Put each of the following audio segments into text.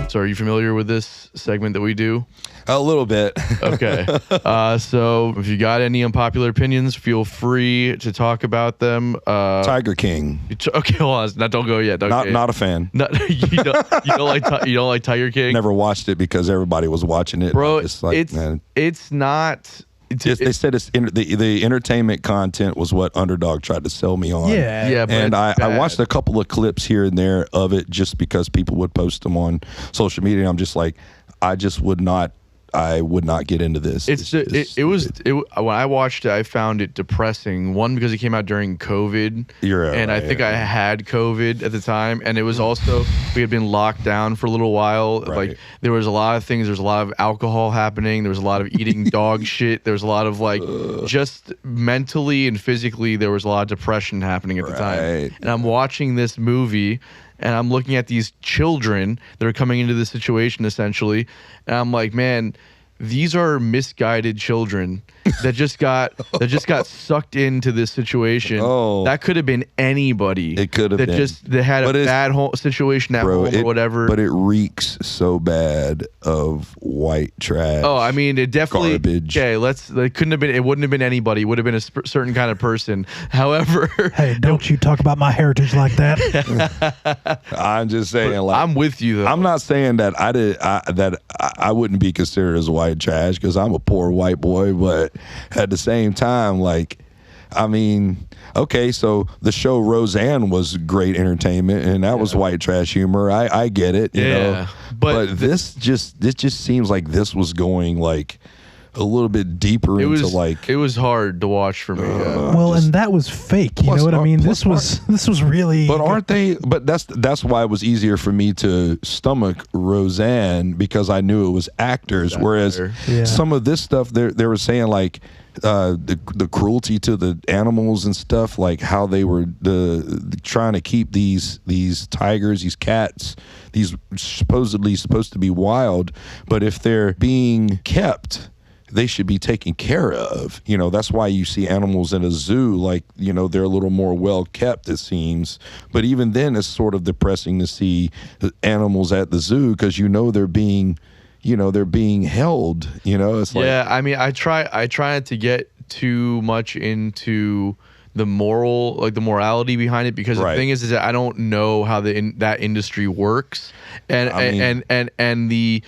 So are you familiar with this segment that we do? A little bit. Okay. So if you got any unpopular opinions, feel free to talk about them. Tiger King. Okay, hold on. Don't go yet. Not a fan. You don't like Tiger King? Never watched it because everybody was watching it. Bro, It's like, it's not... They said the entertainment content was what Underdog tried to sell me on. Yeah, but and I watched a couple of clips here and there of it just because people would post them on social media. And I'm just like, I would not get into this. When I watched it, I found it depressing. One, because it came out during COVID, I think I had COVID at the time, and it was also we had been locked down for a little while. Right. Like there was a lot of things. There was a lot of alcohol happening. There was a lot of eating dog shit. There was a lot of like just mentally and physically. There was a lot of depression happening at the time. And I'm watching this movie. And I'm looking at these children that are coming into this situation essentially, and I'm like, man, these are misguided children that just got sucked into this situation. Oh, that could have been anybody. It could have been. That had a bad situation at home or whatever. But it reeks so bad of white trash. Oh, I mean, it definitely. Garbage. Okay, it couldn't have been. It wouldn't have been anybody. It would have been a certain kind of person. However, hey, don't you talk about my heritage like that. I'm just saying. Like, I'm with you though. I'm not saying that I wouldn't be considered as white trash because I'm a poor white boy, but at the same time, like, I mean, okay, so the show Roseanne was great entertainment, and that was white trash humor. I get it, you know. But this just seems like this was going like a little bit deeper into like it was hard to watch for me. And that was fake. You know what I mean? This was really. But aren't they? But that's why it was easier for me to stomach Roseanne because I knew it was actors. Whereas some of this stuff, they were saying like the cruelty to the animals and stuff, like how they were trying to keep these tigers, these cats, these supposedly supposed to be wild, but if they're being kept, they should be taken care of. You know, that's why you see animals in a zoo, like, you know, they're a little more well kept, it seems. But even then, it's sort of depressing to see animals at the zoo because they're being held. You know, it's like, I mean, I try not to get too much into the morality behind it because the thing is that I don't know how that industry works, and the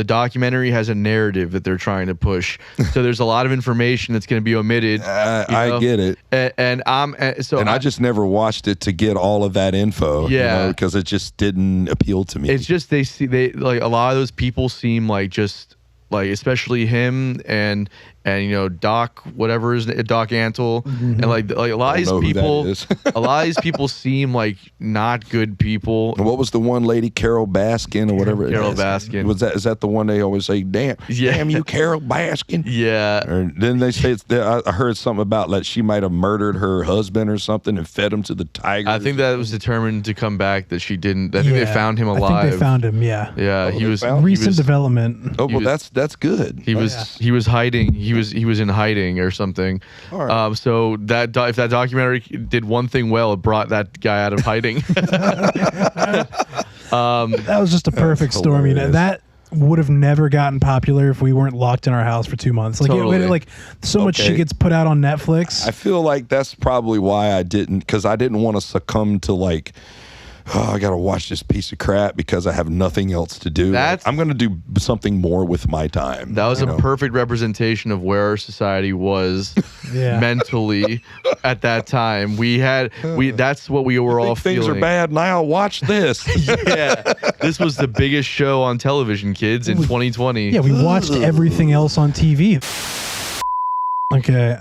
documentary has a narrative that they're trying to push. So there's a lot of information that's going to be omitted. I get it, and I just never watched it to get all of that info. Because it just didn't appeal to me. It's just they like a lot of those people seem like just like especially him and Doc, whatever is Doc Antle, and like a lot of these people, a lot of these people seem like not good people. And what was the one lady, Carol Baskin or whatever? Carol Baskin. Is that the one they always say? Damn you, Carol Baskin. Yeah. Or didn't they say? I heard something about that she might have murdered her husband or something and fed him to the tigers. I think that was determined to come back. That she didn't. I think they found him alive. I think they found him. Yeah. Yeah. He was recent development. Oh well, that's good. He was hiding. He was in hiding or something. All right. So if that documentary did one thing well, it brought that guy out of hiding. That was just a perfect storm. You know, that would have never gotten popular if we weren't locked in our house for 2 months. Like, so much shit gets put out on Netflix. I feel like that's probably why I didn't, because I didn't want to succumb to like, oh, I got to watch this piece of crap because I have nothing else to do. I'm going to do something more with my time. That was a perfect representation of where our society was mentally at that time. That's what we were all feeling. Things are bad now. Watch this. This was the biggest show on television, kids, in 2020. Yeah, we watched everything else on TV. Okay,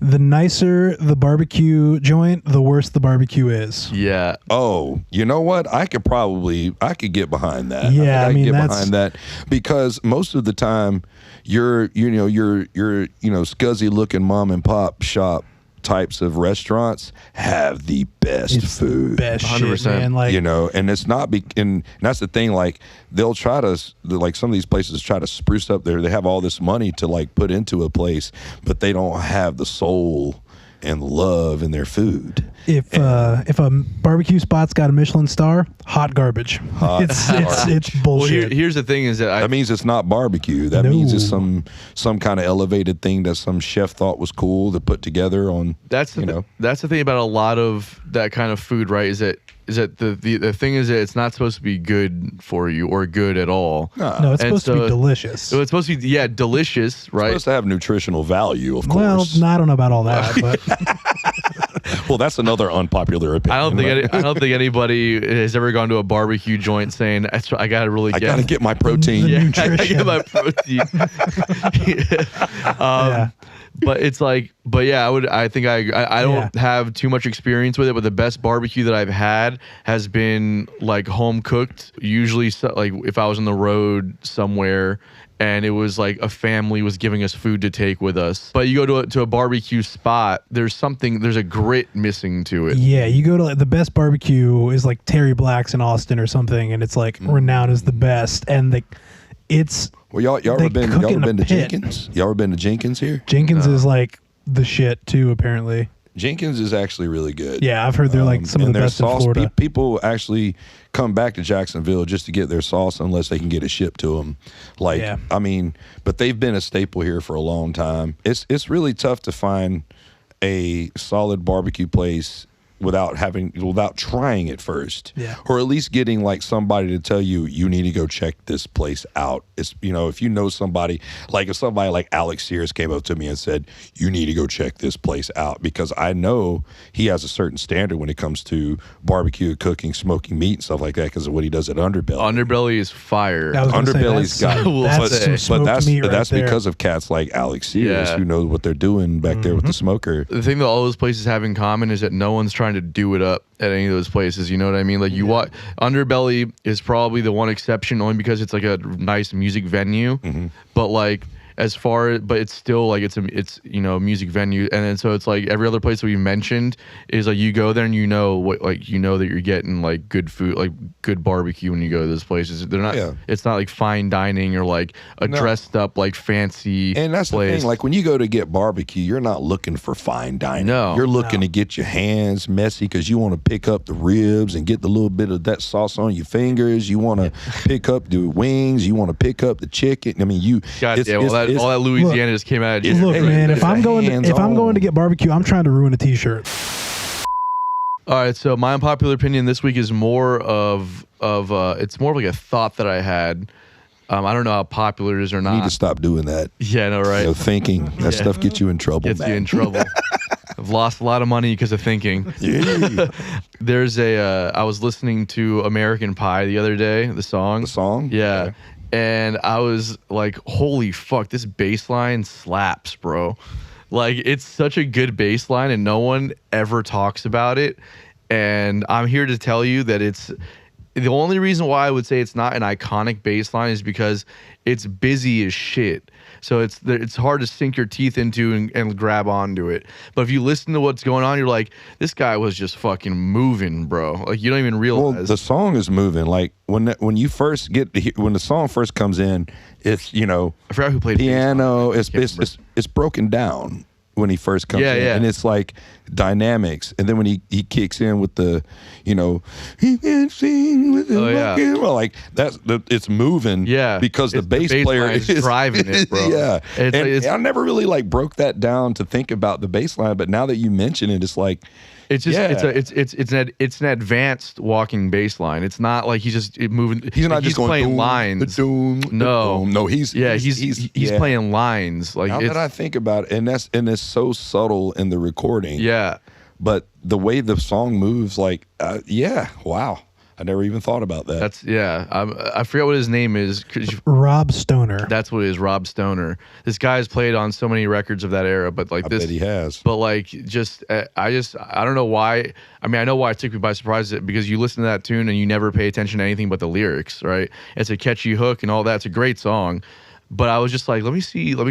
the nicer the barbecue joint, the worse the barbecue is. Yeah. Oh, you know what? I could get behind that. Yeah, I can get behind that because most of the time, your scuzzy looking mom and pop shop types of restaurants have the best food. Best 100%. Shit, man. Like, and it's not and that's the thing, like they'll try to, like some of these places try to spruce up they have all this money to like put into a place, but they don't have the soul and love in their food. If a barbecue spot's got a Michelin star, hot garbage. It's bullshit. Well, here's the thing: is that means it's not barbecue. That means it's some kind of elevated thing that some chef thought was cool to put together on. That's the thing about a lot of that kind of food, right? Is that the thing is that it's not supposed to be good for you or good at all. No, it's supposed to be delicious. So it's supposed to be delicious, right? It's supposed to have nutritional value, of Well, course. I don't know about all that, but well, that's another unpopular opinion. I don't think anybody has ever gone to a barbecue joint saying, "I got to get my protein." I get my protein. But it's like, I don't have too much experience with it, but the best barbecue that I've had has been like home cooked. Usually, like if I was on the road somewhere and it was like a family was giving us food to take with us. But you go to a barbecue spot, there's a grit missing to it. Yeah, you go to like, the best barbecue is like Terry Black's in Austin or something, and it's like renowned as the best, and it's. Well, y'all ever been to Jenkins? Y'all ever been to Jenkins here? Jenkins is like the shit too, apparently. Jenkins is actually really good. Yeah, I've heard they're like some of the best in Florida. People actually come back to Jacksonville just to get their sauce unless they can get it shipped to them. But they've been a staple here for a long time. It's really tough to find a solid barbecue place without trying it first, or at least getting like somebody to tell you need to go check this place out. It's if you know somebody, like if somebody like Alex Sears came up to me and said you need to go check this place out, because I know he has a certain standard when it comes to barbecue, cooking, smoking meat and stuff like that because of what he does at Underbelly. Underbelly is fire. Underbelly's that's there. because of cats like Alex Sears who knows what they're doing back there with the smoker. The thing that all those places have in common is that no one's trying to do it up at any of those places. You know what I mean? Like you watch Underbelly is probably the one exception, only because it's like a nice music venue. But like but it's still like it's a music venue, and then so it's like every other place that we mentioned is like you go there and that you're getting like good food, like good barbecue when you go to those places. They're not it's not like fine dining or like a dressed up like fancy and that's place. The thing, like when you go to get barbecue, you're not looking for fine dining. You're looking to get your hands messy because you want to pick up the ribs and get the little bit of that sauce on your fingers. You want to pick up the wings, you want to pick up the chicken. I mean, all that Louisiana just came out of you. Look, man, if I'm going to get barbecue, I'm trying to ruin a t-shirt. All right, so my unpopular opinion this week is more of it's more of like a thought that I had. I don't know how popular it is or not. You need to stop doing that. Yeah, no, right. Thinking that stuff gets you in trouble. Gets you in trouble. I've lost a lot of money because of thinking. Yeah. There's I was listening to American Pie the other day. The song. Yeah. Okay. And I was like, holy fuck, this bass line slaps, bro. Like, it's such a good bass line, and no one ever talks about it. And I'm here to tell you that it's the only reason why I would say it's not an iconic bass line is because it's busy as shit. So it's hard to sink your teeth into and grab onto it. But if you listen to what's going on, you're like, this guy was just fucking moving, bro. Like, you don't even realize. Well, the song is moving. Like when the song first comes in, it's I forgot who played piano. It's broken down when he first comes in, and it's like dynamics. And then when he kicks in with the, he can sing with the like it's moving. Yeah, because the bass player is driving it, bro. Yeah, I never really like broke that down to think about the bass line, but now that you mention it, it's like. It's just it's an advanced walking bass line. It's not like he's just moving. He's not just going playing lines. No, he's playing lines. Like now that I think about it, and it's so subtle in the recording. Yeah, but the way the song moves, like wow. I never even thought about that. I forget what his name is. Rob Stoner. That's what it is, Rob Stoner. This guy has played on so many records of that era, but like I bet he has. But like, I don't know why. I mean, I know why it took me by surprise, because you listen to that tune and you never pay attention to anything but the lyrics, right? It's a catchy hook and all that. It's a great song. But I was just like, let me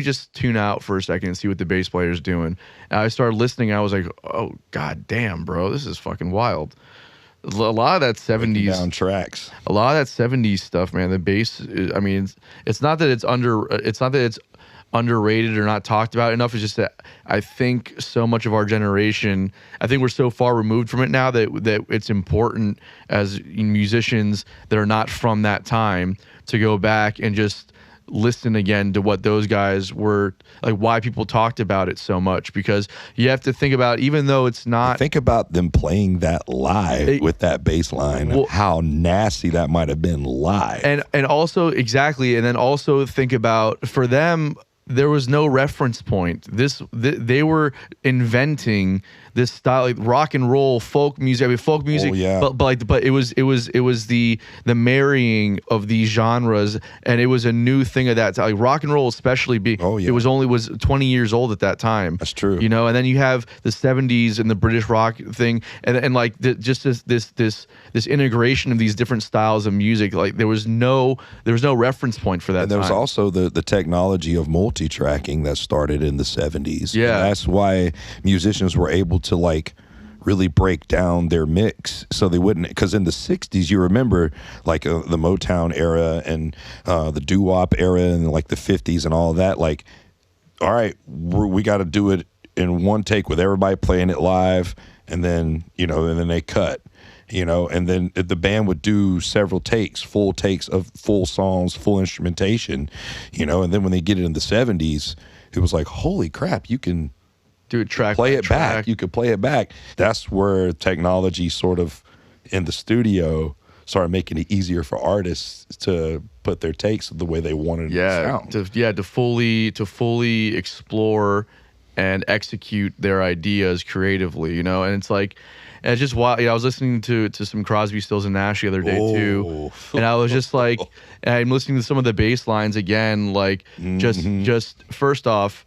just tune out for a second and see what the bass player's doing. And I started listening and I was like, oh, god damn, bro, this is fucking wild. A lot of that 70s down tracks. A lot of that 70s stuff, man. The bass, I mean, it's not that it's underrated or not talked about enough. Is just that I think so much of our generation, I think we're so far removed from it now that it's important as musicians that are not from that time to go back and just listen again to what those guys were like, why people talked about it so much, because you have to think about, even though it's not, think about them playing that live with that bass line, well, how nasty that might have been live. And also, exactly, and then also think about, for them, there was no reference point. They were inventing this style, like rock and roll, folk music. I mean, folk music, oh, yeah. but it was the marrying of these genres, and it was a new thing of that. Like rock and roll, especially, it was 20 years old at that time. That's true. You know, and then you have the 70s and the British rock thing, and like just this integration of these different styles of music. Like there was no reference point for that. And there was time. also the technology of multi-tracking that started in the 70s. Yeah, and that's why musicians were able to like really break down their mix, so they wouldn't, because in the 60s, you remember like the Motown era and the doo-wop era and like the 50s and all of that. Like, all right, we got to do it in one take with everybody playing it live, and then they cut. And then the band would do several takes, full takes of full songs, full instrumentation, and then when they get it in the 70s, it was like, holy crap, you can do it track play it back. You could play it back. That's where technology sort of in the studio started making it easier for artists to put their takes the way they wanted it to sound. To fully explore and execute their ideas creatively, and it's like, and it's just wild. I was listening to some Crosby, Stills and Nash the other day too, and I was just like, I'm listening to some of the bass lines again, like just first off,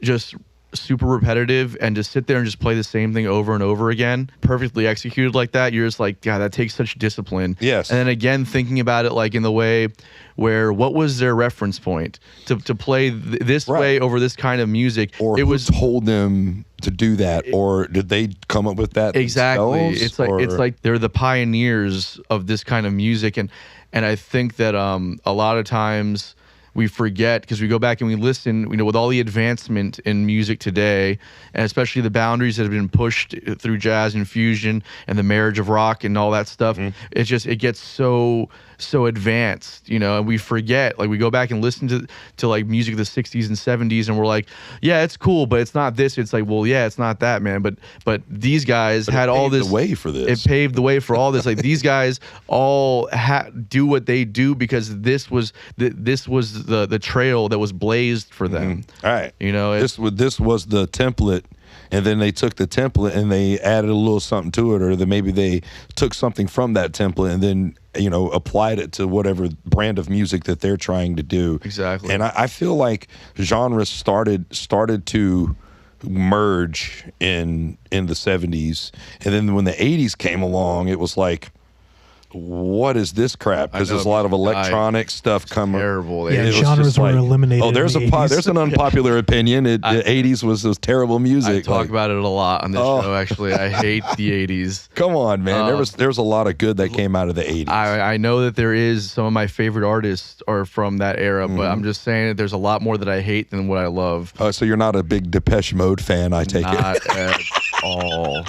just super repetitive, and just sit there and just play the same thing over and over again, perfectly executed like that. You're just like, God, that takes such discipline. Yes. And then again, thinking about it like in the way where, what was their reference point to play this way over this kind of music? Or it who was told them to do that, or did they come up with that exactly? themselves? It's like they're the pioneers of this kind of music, and I think that a lot of times we forget, because we go back and we listen, with all the advancement in music today, and especially the boundaries that have been pushed through jazz and fusion and the marriage of rock and all that stuff, it gets so advanced, and we forget, like we go back and listen to like music of the 60s and 70s, and we're like, yeah, it's cool, but it's not this. It's like, well, yeah, it's not that, man. But these guys had all this. It paved the way for this. It paved the way for all this. Like these guys all do what they do because this was the trail that was blazed for them. All right. This was the template, and then they took the template and they added a little something to it, or that maybe they took something from that template and then applied it to whatever brand of music that they're trying to do. Exactly. And I feel like genres started to merge in the 70s, and then when the 80s came along, it was like, what is this crap? Because there's a lot of electronic stuff coming. Terrible. Yeah, genres were eliminated. Oh, there's an unpopular opinion. The 80s was terrible music. I talk about it a lot on this show. Actually, I hate the 80s. Come on, man. There's a lot of good that came out of the 80s. I know that there is. Some of my favorite artists are from that era, but I'm just saying that there's a lot more that I hate than what I love. So you're not a big Depeche Mode fan, I take it. Not at all.